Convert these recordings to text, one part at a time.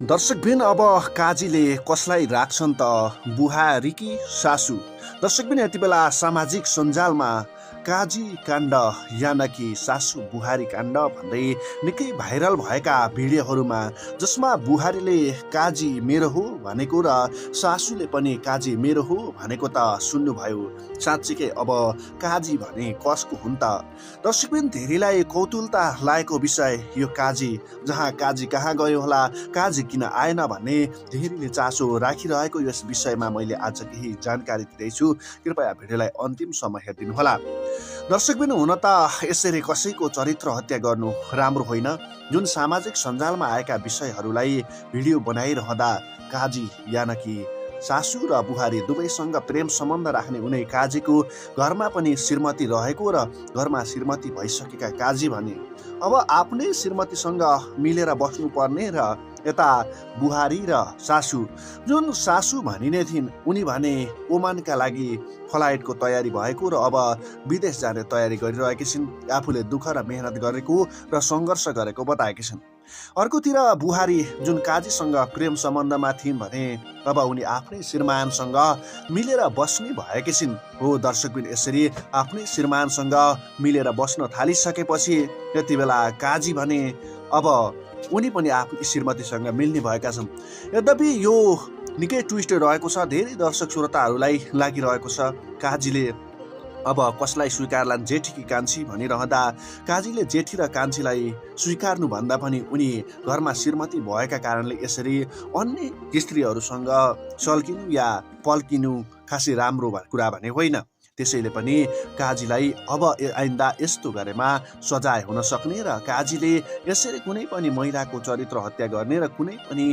दर्शकबिन अब काजीले कसलाई राख्छन् त बुहारी कि सासू। दर्शकबिन यति बेला सामाजिक सञ्जालमा काजी काण्ड यानकि सासू बुहारी काण्ड भन्दै निकै भाइरल भएका भिडियोहरूमा जसमा बुहारीले काजी मेरो हो भनेको र सासूले पनि काजी मेरो हो भनेको त सुन्नुभयो। साँच्चीकै अब काजी भने कसको हुन् त? दर्शकबिन धेरैलाई कौतूहलता लागेको विषय यो काजी। जहाँ काजी कहाँ गयो होला, काजी किन आएन भन्ने धेरैले चासो राखिरहेको यस विषयमा मैले आज केही जानकारी दिँदैछु। कृपया भिडियोलाई अन्तिमसम्म हेरिदिनुहोला। दर्शकबिन हुन त यसरी कसैको चरित्र हत्या गर्नु राम्रो होइन। जुन सामाजिक सञ्जालमा आएका विषयहरूलाई भिडियो बनाइरहँदा काजी यानकि सासू र बुहारी दुवैसँग प्रेम सम्बन्ध राख्ने उनै काजीको घरमा पनि श्रीमती रहेको र घरमा श्रीमती भइसकेका काजी भने अब आफ्नै श्रीमतीसँग मिलेर बस्नुपर्ने र यता बुहारी र सासू, जुन सासू भनिने थिइन् उनी भने ओमानका लागि फ्लाइटको तयारी भएको र अब विदेश जाने तयारी गरिरहेकी छिन्। आफूले दुःख र मेहनत गरेको र सङ्घर्ष गरेको बताएकी छिन्। अर्कोतिर बुहारी जुन काजीसँग प्रेम सम्बन्धमा थिइन् भने अब उनी आफ्नै श्रीमानसँग मिलेर बस्ने भएकी छिन्। हो दर्शकबिन, यसरी आफ्नै श्रीमानसँग मिलेर बस्न थालिसकेपछि त्यति बेला काजी भने अब उनी पनि आफ्नो श्रीमतीसँग मिल्ने भएका छन्। यद्यपि यो निकै ट्विस्ट रहेको छ, धेरै दर्शक श्रोताहरूलाई लागिरहेको छ काजीले अब कसलाई स्वीकारलान्, जेठी कि कान्छी भनिरहँदा काजीले जेठी र कान्छीलाई स्वीकार्नुभन्दा पनि उनी घरमा श्रीमती भएका कारणले यसरी अन्य स्त्रीहरूसँग सल्किनु या पल्किनु खासै राम्रो कुरा भने होइन। त्यसैले पनि काजीलाई अब आइन्दा यस्तो गरेमा सजाय हुन सक्ने र काजीले यसरी कुनै पनि महिलाको चरित्र हत्या गर्ने र कुनै पनि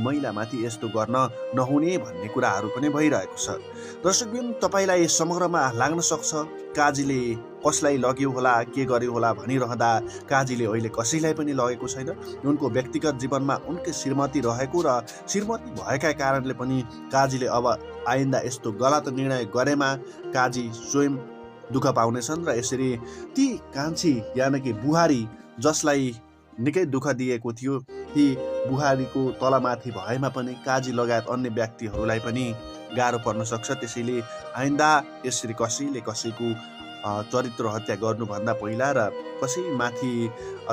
महिलामाथि यस्तो गर्न नहुने भन्ने कुराहरू पनि भइरहेको छ। दर्शकबिन, तपाईँलाई समग्रमा लाग्न सक्छ काजीले कसलाई लग्यो होला, के गर्यो होला भनिरहँदा काजीले अहिले कसैलाई पनि लगेको छैन। उनको व्यक्तिगत जीवनमा उनकै श्रीमती रहेको र श्रीमती भएका कारणले पनि काजीले अब आइन्दा यस्तो गलत निर्णय गरेमा काजी स्वयं दुःख पाउनेछन् र यसरी ती कान्छी यानकि बुहारी जसलाई निकै दुःख दिएको थियो ती बुहारीको तलमाथि भएमा पनि काजी लगायत अन्य व्यक्तिहरूलाई पनि गाह्रो पर्न सक्छ। त्यसैले आइन्दा यसरी कसैले कसैको चरित्र हत्या गर्नुभन्दा पहिला र कसैमाथि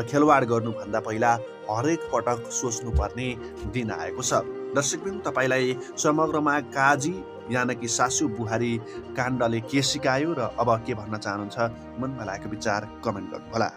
खेलवाड गर्नुभन्दा पहिला हरेक पटक सोच्नुपर्ने दिन आएको छ। दर्शकबिन, तपाईँलाई समग्रमा काजी यानकि सासू बुहारी काण्डले के सिकायो र अब के भन्न चाहनुहुन्छ, मनमा लागेको विचार कमेन्ट गर्नुहोला।